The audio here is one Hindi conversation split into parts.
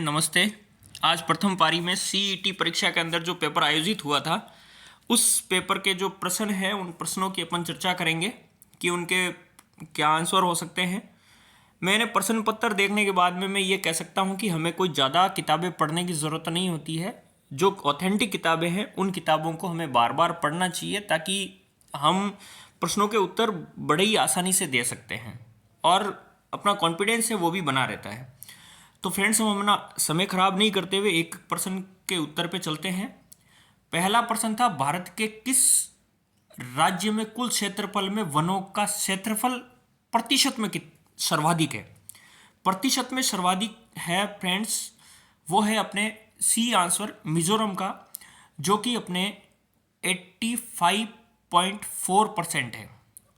नमस्ते। आज प्रथम पारी में सीईटी परीक्षा के अंदर जो पेपर आयोजित हुआ था उस पेपर के जो प्रश्न हैं उन प्रश्नों की अपन चर्चा करेंगे कि उनके क्या आंसर हो सकते हैं। मैंने प्रश्न पत्र देखने के बाद में मैं ये कह सकता हूँ कि हमें कोई ज़्यादा किताबें पढ़ने की ज़रूरत नहीं होती है। जो ऑथेंटिक किताबें हैं उन किताबों को हमें बार बार पढ़ना चाहिए ताकि हम प्रश्नों के उत्तर बड़े ही आसानी से दे सकते हैं और अपना कॉन्फिडेंस है वो भी बना रहता है। तो फ्रेंड्स, हम अपना समय खराब नहीं करते हुए एक प्रश्न के उत्तर पे चलते हैं। पहला प्रश्न था, भारत के किस राज्य में कुल क्षेत्रफल में वनों का क्षेत्रफल प्रतिशत में सर्वाधिक है? प्रतिशत में सर्वाधिक है फ्रेंड्स, वो है अपने सी आंसर मिजोरम का, जो कि अपने 85.4% है।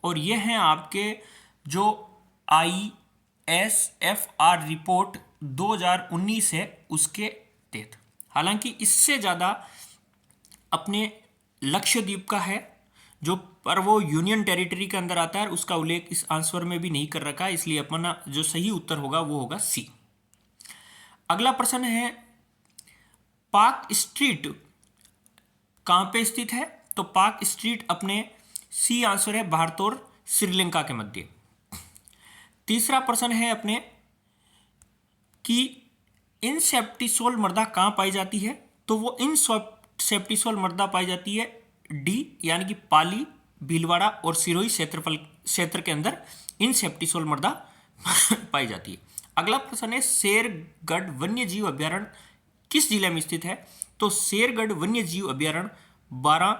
और ये हैं आपके जो ISFR रिपोर्ट 2019 है उसके तहत। हालांकि इससे ज़्यादा अपने लक्षद्वीप का है जो पर वो यूनियन टेरिटरी के अंदर आता है, उसका उल्लेख इस आंसर में भी नहीं कर रखा है, इसलिए अपना जो सही उत्तर होगा वो होगा सी। अगला प्रश्न है, पाक स्ट्रीट कहाँ पे स्थित है? तो पाक स्ट्रीट अपने सी आंसर है भारत और श्रीलंका के मध्य। तीसरा प्रश्न है अपने कि इनसेप्टिसोल मृदा कहाँ पाई जाती है? तो वो इनसेप्टिसोल मृदा पाई जाती है डी, यानी कि पाली, भीलवाड़ा और सिरोही क्षेत्र के अंदर इनसेप्टिसोल मृदा पाई जाती है। अगला प्रश्न है, शेरगढ़ वन्य जीव अभ्यारण्य किस जिले में स्थित है? तो शेरगढ़ वन्य जीव अभ्यारण्य 12,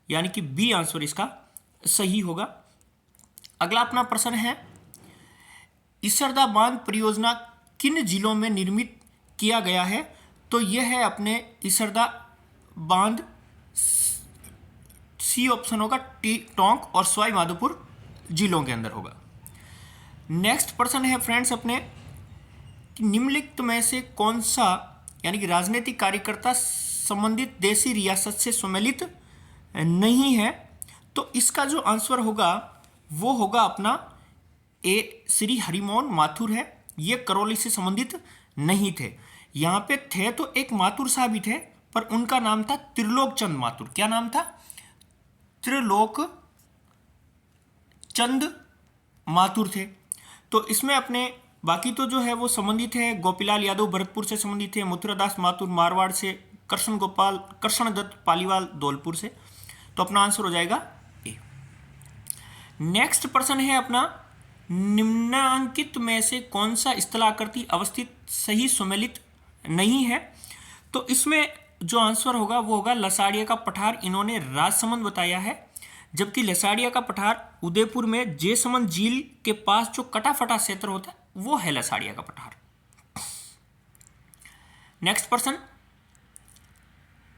यानी कि बी आंसर इसका सही होगा। अगला अपना प्रश्न है, इसरदा बांध परियोजना किन जिलों में निर्मित किया गया है? तो यह है अपने इसरदा बांध, सी ऑप्शन होगा टोंक और सवाई माधोपुर जिलों के अंदर होगा। नेक्स्ट प्रश्न है फ्रेंड्स अपने कि निम्नलिखित में से कौन सा, यानी कि राजनीतिक कार्यकर्ता संबंधित देशी रियासत से सम्मिलित नहीं है? तो इसका जो आंसर होगा वो होगा अपना ए, श्री हरिमोहन माथुर है। ये करौली से संबंधित नहीं थे। यहाँ पे थे तो एक माथुर साहब ही थे, पर उनका नाम था त्रिलोक चंद माथुर। क्या नाम था? त्रिलोक चंद माथुर थे। तो इसमें अपने बाकी तो जो है वो संबंधित है, गोपीलाल यादव भरतपुर से संबंधित है, मथुरादास माथुर मारवाड़ से, कृष्ण दत्त पालीवाल धौलपुर से। तो अपना आंसर हो जाएगा ए। नेक्स्ट प्रश्न है अपना, निम्नांकित में से कौन सा स्थलाकृति अवस्थित सही सुमेलित नहीं है? तो इसमें जो आंसर होगा वो होगा लसाड़िया का पठार। इन्होंने राजसमंद बताया है, जबकि लसाड़िया का पठार उदयपुर में जयसमंद झील के पास जो कटाफटा क्षेत्र होता है वो है लसाड़िया का पठार। नेक्स्ट प्रश्न,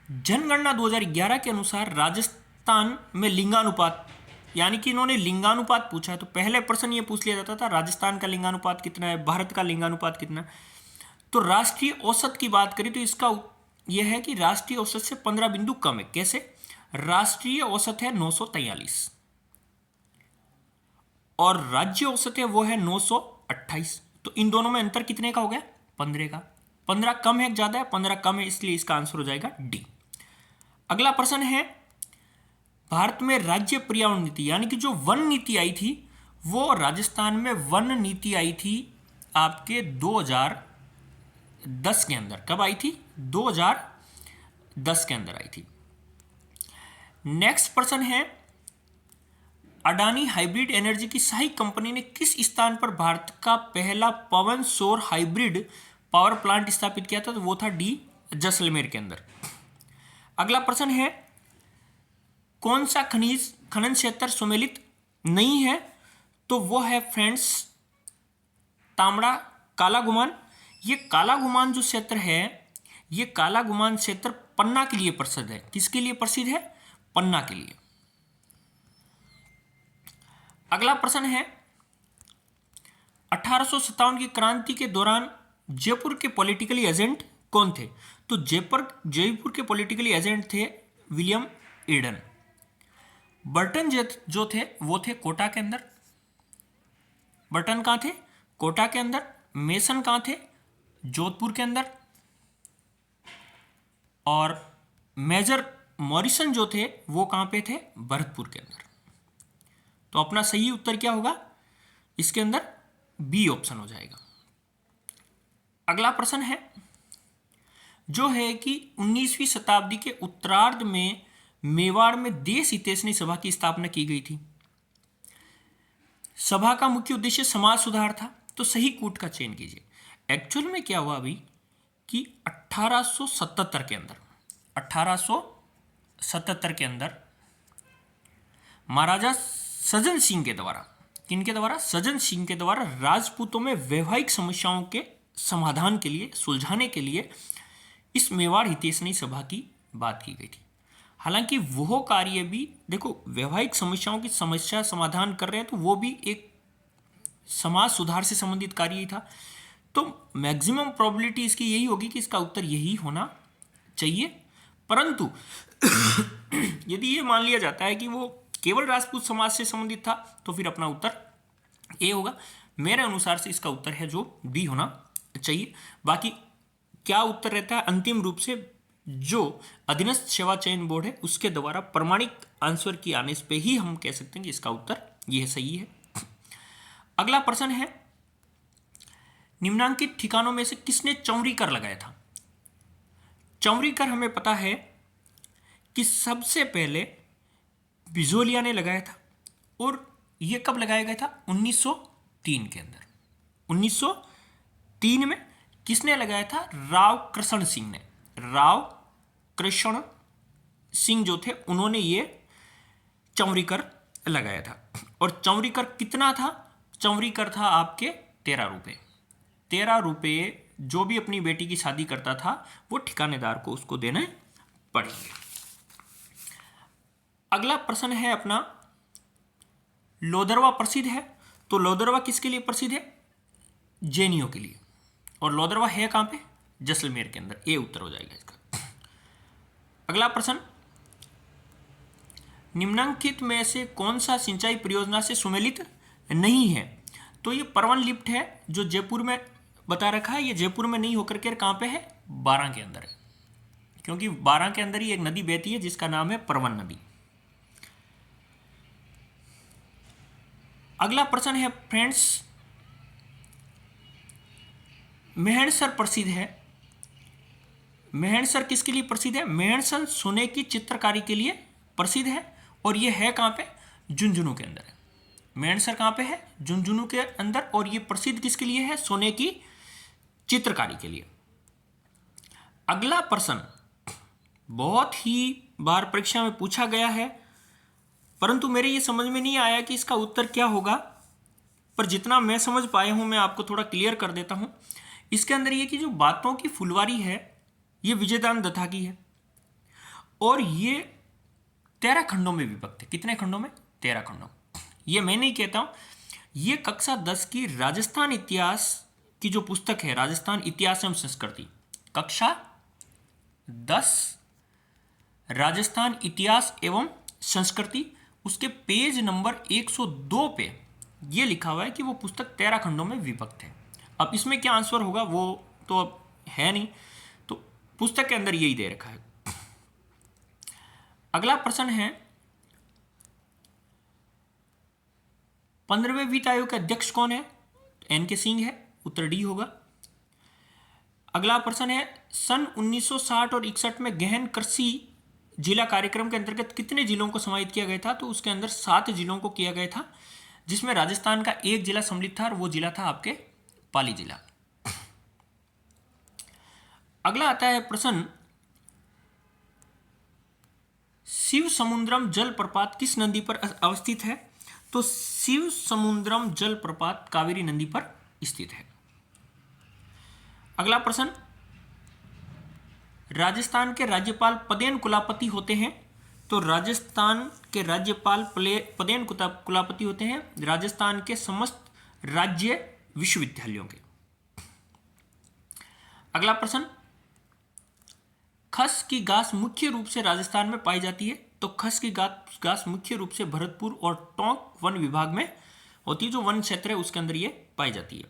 जनगणना 2011 के अनुसार राजस्थान में लिंगानुपात, यानी कि इन्होंने लिंगानुपात पूछा है। तो पहले प्रश्न ये पूछ लिया जाता था राजस्थान का लिंगानुपात कितना है, भारत का लिंगानुपात कितना है। तो राष्ट्रीय औसत की बात करें तो इसका यह है कि राष्ट्रीय औसत से 15 बिंदु कम है। कैसे? राष्ट्रीय औसत है 943 और राज्य औसत है वो है 928। तो इन दोनों में अंतर कितने का हो गया? 15 का। 15 कम है ज्यादा है? 15 कम है, इसलिए इसका आंसर हो जाएगा डी। अगला प्रश्न है, भारत में राज्य पर्यावरण नीति, यानी कि जो वन नीति आई थी वो राजस्थान में वन नीति आई थी आपके 2010 के अंदर। कब आई थी? 2010 के अंदर आई थी। नेक्स्ट प्रश्न है, अडानी हाइब्रिड एनर्जी की सहायक कंपनी ने किस स्थान पर भारत का पहला पवन सौर हाइब्रिड पावर प्लांट स्थापित किया था? तो वो था डी, जैसलमेर के अंदर। अगला प्रश्न है, कौन सा खनिज खनन क्षेत्र सम्मिलित नहीं है? तो वो है फ्रेंड्स तांबड़ा काला गुमान। ये काला गुमान जो क्षेत्र है, ये काला गुमान क्षेत्र पन्ना के लिए प्रसिद्ध है। किसके लिए प्रसिद्ध है? पन्ना के लिए। अगला प्रश्न है, 1857 की क्रांति के दौरान जयपुर के पॉलिटिकली एजेंट कौन थे? तो जयपुर के पॉलिटिकली एजेंट थे विलियम ईडन। बर्टन जो थे वो थे कोटा के अंदर। बर्टन कहाँ थे? कोटा के अंदर। मेसन कहाँ थे? जोधपुर के अंदर। और मेजर मॉरिसन जो थे वो कहाँ पे थे? भरतपुर के अंदर। तो अपना सही उत्तर क्या होगा इसके अंदर? बी ऑप्शन हो जाएगा। अगला प्रश्न है जो है कि 19वीं शताब्दी के उत्तरार्ध में मेवाड़ में देश हितैषणी सभा की स्थापना की गई थी। सभा का मुख्य उद्देश्य समाज सुधार था। तो सही कूट का चयन कीजिए। एक्चुअल में क्या हुआ अभी कि 1877 के अंदर महाराजा सज्जन सिंह के द्वारा, किनके द्वारा? सज्जन सिंह के द्वारा राजपूतों में वैवाहिक समस्याओं के समाधान के लिए, सुलझाने के लिए इस मेवाड़ हितैषणी सभा की बात की गई थी। हालांकि वो कार्य भी देखो, वैवाहिक समस्याओं की समस्या समाधान कर रहे हैं तो वो भी एक समाज सुधार से संबंधित कार्य ही था। तो मैक्सिमम प्रोबेबिलिटी इसकी यही होगी कि इसका उत्तर यही होना चाहिए। परंतु यदि ये मान लिया जाता है कि वो केवल राजपूत समाज से संबंधित था तो फिर अपना उत्तर ए होगा। मेरे अनुसार से इसका उत्तर है जो बी होना चाहिए। बाकी क्या उत्तर रहता है अंतिम रूप से जो अधीनस्थ सेवा चयन बोर्ड है उसके द्वारा प्रमाणिक आंसर की आने पे ही हम कह सकते हैं कि इसका उत्तर यह सही है। अगला प्रश्न है निम्नांकित ठिकानों में से किसने चौरी कर लगाया था? चौरी कर हमें पता है कि सबसे पहले बिजोलिया ने लगाया था। और यह कब लगाया गया था? 1903 के अंदर। 1903 में किसने लगाया था? राव कृष्ण सिंह ने। राव कृष्ण सिंह जो थे उन्होंने ये चौरी कर लगाया था। और चौरी कर कितना था? चौरी कर था आपके 13 रुपये। 13 रुपये जो भी अपनी बेटी की शादी करता था वो ठिकानेदार को उसको देने पड़ेंगे। अगला प्रश्न है अपना लोदरवा प्रसिद्ध है। तो लोदरवा किसके लिए प्रसिद्ध है? जैनियों के लिए। और लोदरवा है कहां पे? जैसलमेर के अंदर। ए उत्तर हो जाएगा इसका। अगला प्रश्न निम्नलिखित में से कौन सा सिंचाई परियोजना से सुमेलित नहीं है? तो ये परवन लिफ्ट है जो जयपुर में बता रखा है। ये जयपुर में नहीं होकर के कहां पे है? बारां के अंदर है। क्योंकि बारां के अंदर ही एक नदी बहती है जिसका नाम है परवन नदी। अगला प्रश्न है फ्रेंड्स मेहणसर प्रसिद्ध है। मेहणसर किसके लिए प्रसिद्ध है? मेहणसर सोने की चित्रकारी के लिए प्रसिद्ध है। और यह है कहां पे? झुंझुनू के अंदर है। मेहणसर कहां पे है? झुंझुनू के अंदर। और यह प्रसिद्ध किसके लिए है? सोने की चित्रकारी के लिए। अगला प्रश्न बहुत ही बार परीक्षा में पूछा गया है परंतु मेरे ये समझ में नहीं आया कि इसका उत्तर क्या होगा। पर जितना मैं समझ पाया हूं मैं आपको थोड़ा क्लियर कर देता हूं। इसके अंदर ये कि जो बातों की फुलवारी है ये विजयदान दत्ता की है। और ये 13 खंडों में विभक्त है। कितने खंडों में? 13 खंडों। ये मैं नहीं कहता हूं, ये कक्षा 10 की राजस्थान इतिहास की जो पुस्तक है, राजस्थान इतिहास एवं संस्कृति, कक्षा 10 राजस्थान इतिहास एवं संस्कृति, उसके पेज नंबर 102 पे ये लिखा हुआ है कि वो पुस्तक 13 खंडों में विभक्त है। अब इसमें क्या आंसर होगा वो तो अब है नहीं, तो पुस्तक के अंदर यही दे रखा है। अगला प्रश्न है 15वें वित्त आयोग के अध्यक्ष कौन है? एन.के. सिंह है। उत्तर डी होगा। अगला प्रश्न है सन 1960 और 61 में गहन कृषि जिला कार्यक्रम के अंतर्गत कितने जिलों को समाहित किया गया था? तो उसके अंदर 7 जिलों को किया गया था जिसमें राजस्थान का एक जिला सम्मिलित था और वो जिला था आपके पाली जिला। अगला आता है प्रश्न शिव समुद्रम जलप्रपात किस नदी पर अवस्थित है? तो शिव समुद्रम जलप्रपात कावेरी नदी पर स्थित है। अगला प्रश्न राजस्थान के राज्यपाल पदेन कुलापति होते हैं। तो राजस्थान के राज्यपाल पदेन कुलापति होते हैं राजस्थान के समस्त राज्य विश्वविद्यालयों के। अगला प्रश्न खस की घास मुख्य रूप से राजस्थान में पाई जाती है। तो खस की घास मुख्य रूप से भरतपुर और टोंक वन विभाग में होती है, जो वन क्षेत्र है उसके अंदर ये पाई जाती है।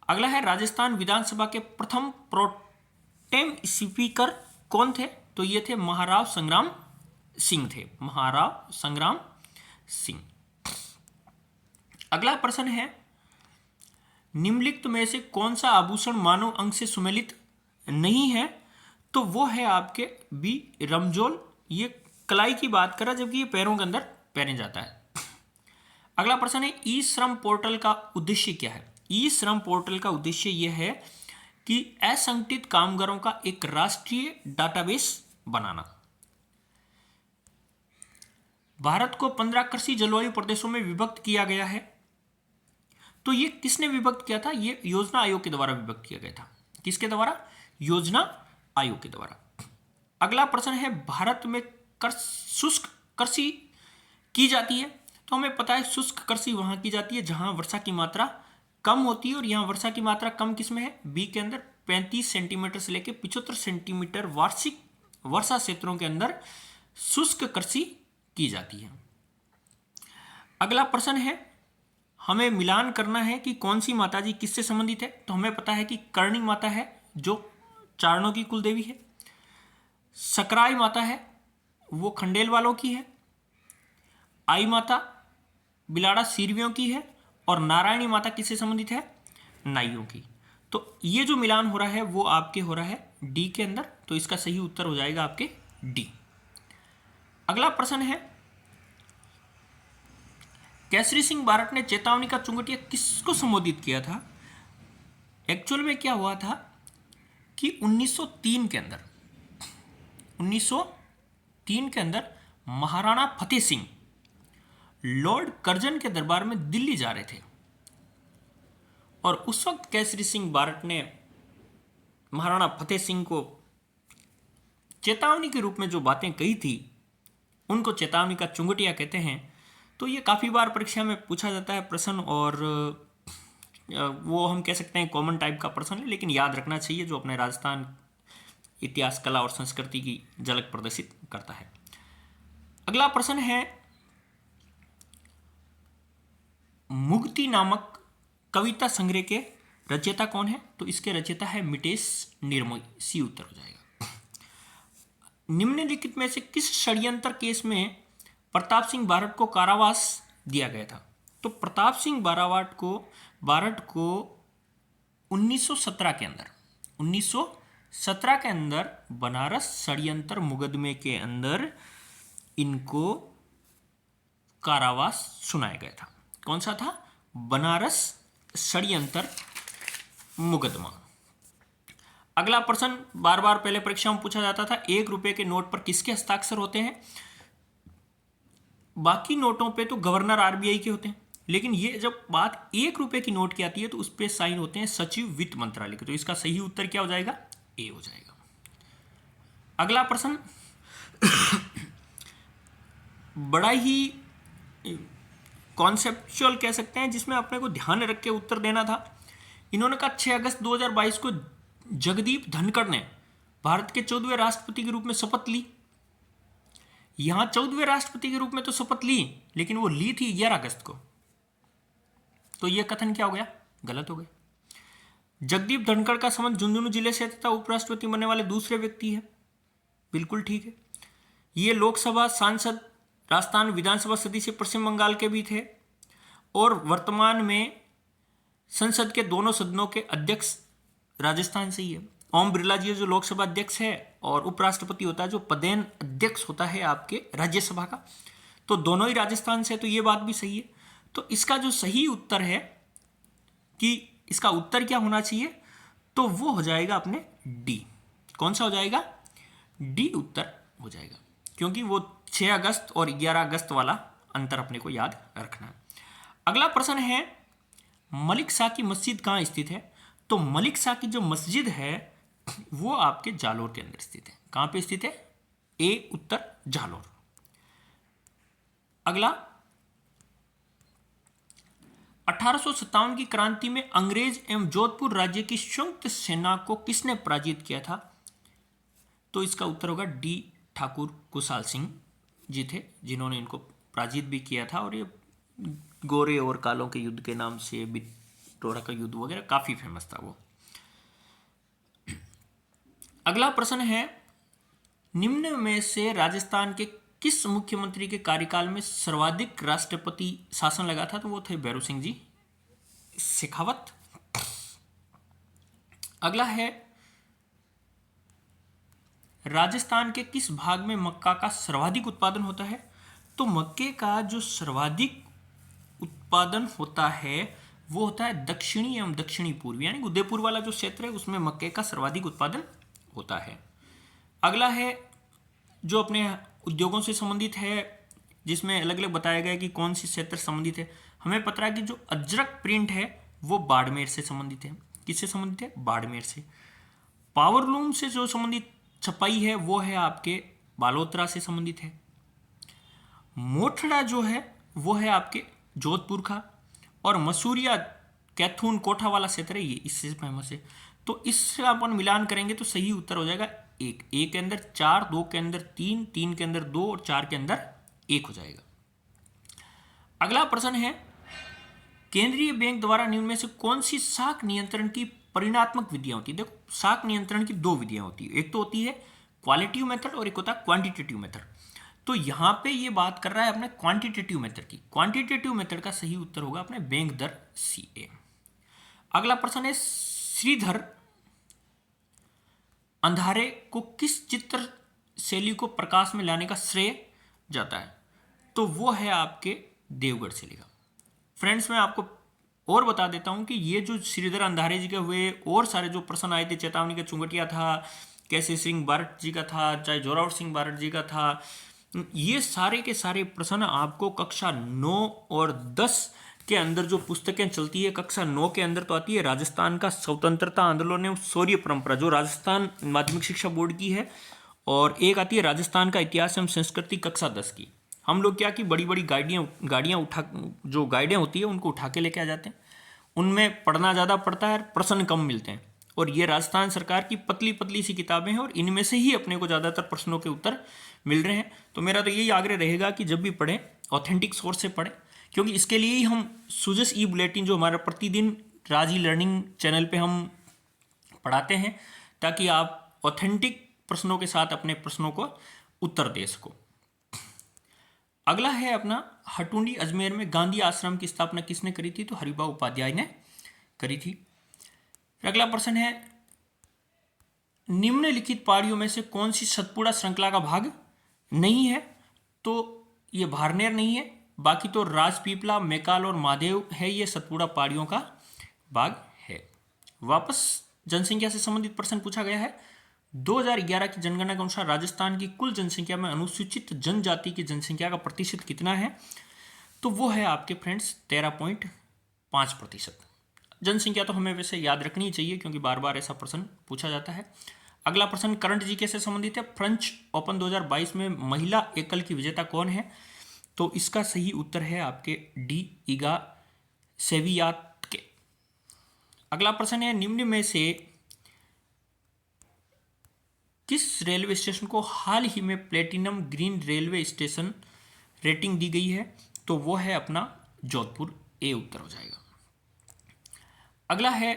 अगला है राजस्थान विधानसभा के प्रथम प्रोटेम स्पीकर कौन थे? तो ये थे महाराव संग्राम सिंह थे, महाराव संग्राम सिंह। अगला प्रश्न है, निम्नलिखित में से कौन सा आभूषण मानव अंग से सुमेलित नहीं है? तो वो है आपके बी रमजोल। ये कलाई की बात कर रहा है, जबकि ये पैरों के अंदर पहने जाता है। अगला प्रश्न है, ई श्रम पोर्टल का उद्देश्य क्या है? ई श्रम पोर्टल का उद्देश्य यह है कि असंगठित कामगारों का एक राष्ट्रीय डाटाबेस बनाना। भारत को 15 कृषि जलवायु प्रदेशों में विभक्त किया गया है। तो ये किसने विभक्त किया था? ये योजना आयोग के द्वारा विभक्त किया गया था। किसके द्वारा? योजना आयोग के द्वारा। अगला प्रश्न है, भारत में शुष्क कृषि की जाती है। तो हमें पता है शुष्क कृषि वहां की जाती है जहां वर्षा की मात्रा कम होती है, और यहां वर्षा की मात्रा कम किसमें है? बी के अंदर 35 सेंटीमीटर से लेकर 75 सेंटीमीटर वार्षिक वर्षा क्षेत्रों के अंदर शुष्क कृषि की जाती है। अगला प्रश्न है, हमें मिलान करना है कि कौन सी माता जी किससे संबंधित है। तो हमें पता है कि करणी माता है जो चारणों की कुल देवी है, सकराई माता है वो खंडेल वालों की है, आई माता बिलाड़ा सीरवियों की है, और नारायणी माता किससे संबंधित है? नाइयों की। तो ये जो मिलान हो रहा है वो आपके हो रहा है डी के अंदर। तो इसका सही उत्तर हो जाएगा आपके डी। अगला प्रश्न है, केसरी सिंह बारट ने चेतावनी का चुंगटिया किसको संबोधित किया था? एक्चुअल में क्या हुआ था कि 1903 के अंदर महाराणा फतेह सिंह लॉर्ड कर्जन के दरबार में दिल्ली जा रहे थे, और उस वक्त केसरी सिंह बारट ने महाराणा फतेह सिंह को चेतावनी के रूप में जो बातें कही थी उनको चेतावनी का चुंगटिया कहते हैं। तो ये काफ़ी बार परीक्षा में पूछा जाता है प्रश्न, और वो हम कह सकते हैं कॉमन टाइप का प्रश्न है, लेकिन याद रखना चाहिए, जो अपने राजस्थान इतिहास, कला और संस्कृति की झलक प्रदर्शित करता है। अगला प्रश्न है, मुक्ति नामक कविता संग्रह के रचयिता कौन है? तो इसके रचयिता है मितेश निर्मोही। सी उत्तर हो जाएगा। निम्नलिखित में से किस षड्यंत्र केस में प्रताप सिंह बारट को कारावास दिया गया था? तो प्रताप सिंह बारट को 1917 के अंदर बनारस षड्यंत्र मुकदमे के अंदर इनको कारावास सुनाया गया था। कौन सा था? बनारस षड्यंत्र मुकदमा। अगला प्रश्न बार बार पहले परीक्षा में पूछा जाता था, 1 रुपए के नोट पर किसके हस्ताक्षर होते हैं? बाकी नोटों पे तो गवर्नर आरबीआई के होते हैं, लेकिन ये जब बात 1 रुपए की नोट की आती है तो उस पर साइन होते हैं सचिव वित्त मंत्रालय के। तो इसका सही उत्तर क्या हो जाएगा? ए हो जाएगा। अगला प्रश्न बड़ा ही कॉन्सेप्चुअल कह सकते हैं, जिसमें अपने को ध्यान रख के उत्तर देना था। इन्होंने कहा 6 अगस्त 2022 को जगदीप धनखड़ ने भारत के 14वें राष्ट्रपति के रूप में शपथ ली। यहां 14वें राष्ट्रपति के रूप में तो शपथ ली, लेकिन वो ली थी 11 अगस्त को। तो यह कथन क्या हो गया? गलत हो गया। जगदीप धनखड़ का संबंध झुंझुनू जिले से तथा उपराष्ट्रपति बनने वाले दूसरे व्यक्ति है। बिल्कुल ठीक है। ये लोकसभा सांसद, राजस्थान विधानसभा सदस्य पश्चिम बंगाल के भी थे, और वर्तमान में संसद के दोनों सदनों के अध्यक्ष राजस्थान से ही है। ओम बिरला जी जो लोकसभा अध्यक्ष है, और उपराष्ट्रपति होता है जो पदेन अध्यक्ष होता है आपके राज्यसभा का, तो दोनों ही राजस्थान से। तो ये बात भी सही है। तो इसका जो सही उत्तर है कि इसका उत्तर क्या होना चाहिए, तो वो हो जाएगा अपने डी। कौन सा हो जाएगा? डी उत्तर हो जाएगा, क्योंकि वो 6 अगस्त और 11 अगस्त वाला अंतर अपने को याद रखना है। अगला प्रश्न है, मलिक शाह की मस्जिद कहाँ स्थित है? तो मलिक शाह की जो मस्जिद है वो आपके जालोर के अंदर स्थित है। कहाँ पे स्थित है? ए उत्तर जालोर। अगला, 1857 की क्रांति में अंग्रेज एवं जोधपुर राज्य की संयुक्त सेना को किसने पराजित किया था? तो इसका उत्तर होगा डी, ठाकुर कुशाल सिंह जी थे, जिन्होंने इनको पराजित भी किया था। और ये गोरे और कालों के युद्ध के नाम से, बिटोड़ा का युद्ध वगैरह काफी फेमस था वो। अगला प्रश्न है, निम्न में से राजस्थान के किस मुख्यमंत्री के कार्यकाल में सर्वाधिक राष्ट्रपति शासन लगा था? तो वो थे भैरू सिंह जी शेखावत। अगला है, राजस्थान के किस भाग में मक्का का सर्वाधिक उत्पादन होता है? तो मक्के का जो सर्वाधिक उत्पादन होता है वो होता है दक्षिणी एवं दक्षिणी पूर्व, यानी उदयपुर वाला जो क्षेत्र है उसमें मक्के का सर्वाधिक उत्पादन होता है। अगला है जो अपने उद्योगों से संबंधित है, जिसमें अलग अलग बताया गया कि कौन सी क्षेत्र संबंधित है। हमें पता है कि जो अजरक प्रिंट है वो बाड़मेर से संबंधित है। किससे संबंधित है? बाड़मेर से। पावरलूम से जो संबंधित छपाई है वो है आपके बालोतरा से संबंधित है। मोठड़ा जो है वो है आपके जोधपुर का, और मसूरिया कैथून कोठा वाला क्षेत्र है ये इससे फेमस है। तो इसका अपन मिलान करेंगे तो सही उत्तर हो जाएगा एक। एक के अंदर 4, 2 के अंदर 3, 3 के अंदर 2 और 4 के अंदर 1 हो जाएगा। अगला प्रश्न है, केंद्रीय बैंक द्वारा निम्न में से कौन सी साख नियंत्रण की परिणात्मक विधियां होती है? देखो, साख नियंत्रण की 2 विधियां होती है, एक तो होती है क्वालिटेटिव मेथड और एक होता है क्वांटिटेटिव मेथड। तो यहां पे ये बात कर रहा है अपने क्वांटिटेटिव मेथड की। क्वांटिटेटिव मेथड का सही उत्तर होगा अपने बैंक दर CA। अगला प्रश्न है, श्रीधर अंधारे को किस चित्र शैली को प्रकाश में लाने का श्रेय जाता है? तो वो है आपके देवगढ़ शैली का। फ्रेंड्स, मैं आपको और बता देता हूं कि ये जो श्रीधर अंधारे जी के हुए और सारे जो प्रश्न आए थे, चेतावनी का चुंगटिया था, कैसे सिंह बारट जी का था, चाहे जोरावर सिंह बारट जी का था, ये सारे के सारे प्रश्न आपको कक्षा 9 और 10 के अंदर जो पुस्तकें चलती है, कक्षा 9 के अंदर तो आती है राजस्थान का स्वतंत्रता आंदोलन एवं शौर्य परंपरा, जो राजस्थान माध्यमिक शिक्षा बोर्ड की है, और एक आती है राजस्थान का इतिहास एवं संस्कृति कक्षा 10 की। हम लोग क्या कि बड़ी बड़ी गाड़ियाँ उठा, जो गाइडें होती है उनको उठा के लेके आ जाते हैं, उनमें पढ़ना ज़्यादा पड़ता है, प्रश्न कम मिलते हैं। और ये राजस्थान सरकार की पतली पतली सी किताबें हैं और इनमें से ही अपने को ज़्यादातर प्रश्नों के उत्तर मिल रहे हैं। तो मेरा तो यही आग्रह रहेगा कि जब भी पढ़ें ऑथेंटिक सोर्स से पढ़ें, क्योंकि इसके लिए ही हम सुजस ई बुलेटिन जो हमारा प्रतिदिन राज ई लर्निंग चैनल पे हम पढ़ाते हैं, ताकि आप ऑथेंटिक प्रश्नों के साथ अपने प्रश्नों को उत्तर दे सको। अगला है अपना, हटुंडी अजमेर में गांधी आश्रम की स्थापना किसने करी थी? तो हरिभा उपाध्याय ने करी थी। अगला प्रश्न है, निम्नलिखित पहाड़ियों में से कौन सी सतपुड़ा श्रृंखला का भाग नहीं है? तो ये भारनेर नहीं है, बाकी तो राजपीपला, मैकाल और महादेव है, ये सतपुड़ा पहाड़ियों का भाग है। वापस जनसंख्या से संबंधित प्रश्न पूछा गया है। 2011 की जनगणना के अनुसार राजस्थान की कुल जनसंख्या में अनुसूचित जनजाति की जनसंख्या का प्रतिशत कितना है? तो वो है आपके फ्रेंड्स 13.5%। जनसंख्या तो हमें वैसे याद रखनी चाहिए क्योंकि बार बार ऐसा प्रश्न पूछा जाता है। अगला प्रश्न करंट जीके से संबंधित है। फ्रेंच ओपन 2022 में महिला एकल की विजेता कौन है? तो इसका सही उत्तर है आपके डी, ईगा स्वियातेक। अगला प्रश्न है, निम्न में से किस रेलवे स्टेशन को हाल ही में platinum green railway station rating दी गई है? तो वो है अपना जोधपुर, ए उत्तर हो जाएगा। अगला है,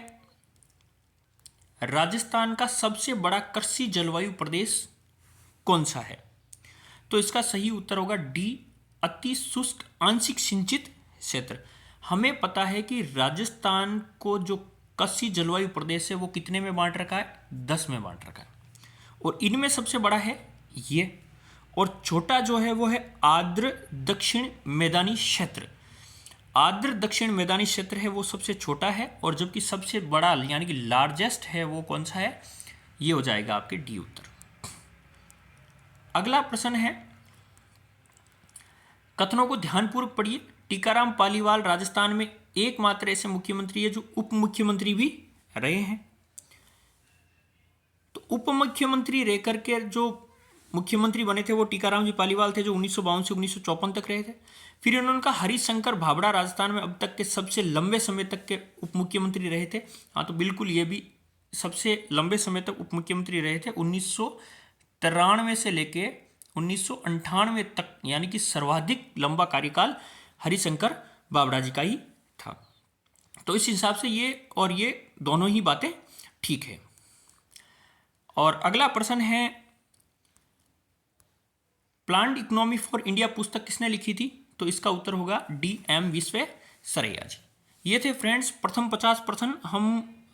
राजस्थान का सबसे बड़ा कृषि जलवायु प्रदेश कौन सा है? तो इसका सही उत्तर होगा डी, अति शुष्क आंशिक सिंचित क्षेत्र। हमें पता है कि राजस्थान को जो कृषि जलवायु प्रदेश है वो कितने में बांट रखा है? 10 में बांट रखा है, और इनमें सबसे बड़ा है ये, और छोटा जो है वो है आर्द्र दक्षिण मैदानी क्षेत्र। आर्द्र दक्षिण मैदानी क्षेत्र है वो सबसे छोटा है, और जबकि सबसे बड़ा यानी कि लार्जेस्ट है वो कौन सा है? ये हो जाएगा आपके डी उत्तर। अगला प्रश्न है, कथनों को ध्यानपूर्वक पढ़िए। टीकाराम पालीवाल राजस्थान में एकमात्र ऐसे मुख्यमंत्री है जो उप मुख्यमंत्री भी रहे हैं। तो उप मुख्यमंत्री रह करके जो मुख्यमंत्री बने थे वो टीकाराम जी पालीवाल थे, जो 1952 से 1954 तक रहे थे। फिर उनका हरिशंकर भाभड़ा राजस्थान में अब तक के सबसे लंबे समय तक के उप मुख्यमंत्री रहे थे। हाँ, तो बिल्कुल ये भी सबसे लंबे समय तक उप मुख्यमंत्री रहे थे, 1993 से लेके 1998 तक, यानी कि सर्वाधिक लंबा कार्यकाल हरिशंकर भाभड़ा जी का ही था। तो इस हिसाब से ये और ये दोनों ही बातें ठीक है। और अगला प्रश्न है, प्लान्ड इकोनॉमी फॉर इंडिया पुस्तक किसने लिखी थी? तो इसका उत्तर होगा DM विश्वेश्वरैया जी। ये थे फ्रेंड्स प्रथम 50 प्रश्न। हम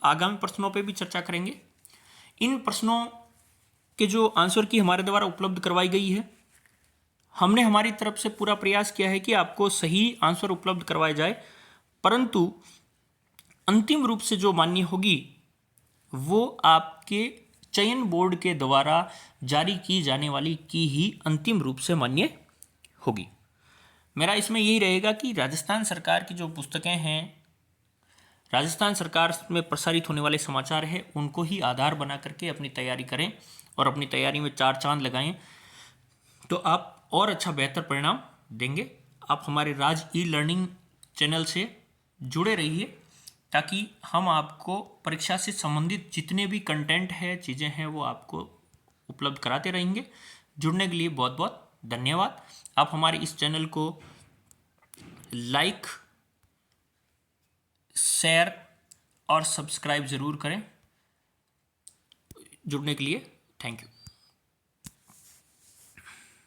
आगामी प्रश्नों पे भी चर्चा करेंगे। इन प्रश्नों के जो आंसर की हमारे द्वारा उपलब्ध करवाई गई है, हमने हमारी तरफ से पूरा प्रयास किया है कि आपको सही आंसर उपलब्ध करवाया जाए, परंतु अंतिम रूप से जो मान्य होगी वो आपके चयन बोर्ड के द्वारा जारी की जाने वाली की ही अंतिम रूप से मान्य होगी। मेरा इसमें यही रहेगा कि राजस्थान सरकार की जो पुस्तकें हैं, राजस्थान सरकार में प्रसारित होने वाले समाचार हैं, उनको ही आधार बना करके अपनी तैयारी करें और अपनी तैयारी में 4 चांद लगाएं, तो आप और अच्छा बेहतर परिणाम देंगे। आप हमारे राज ई-लर्निंग चैनल से जुड़े रहिए ताकि हम आपको परीक्षा से संबंधित जितने भी कंटेंट है, चीज़ें हैं, वो आपको उपलब्ध कराते रहेंगे। जुड़ने के लिए बहुत बहुत धन्यवाद। आप हमारे इस चैनल को लाइक, शेयर और सब्सक्राइब ज़रूर करें। जुड़ने के लिए थैंक यू।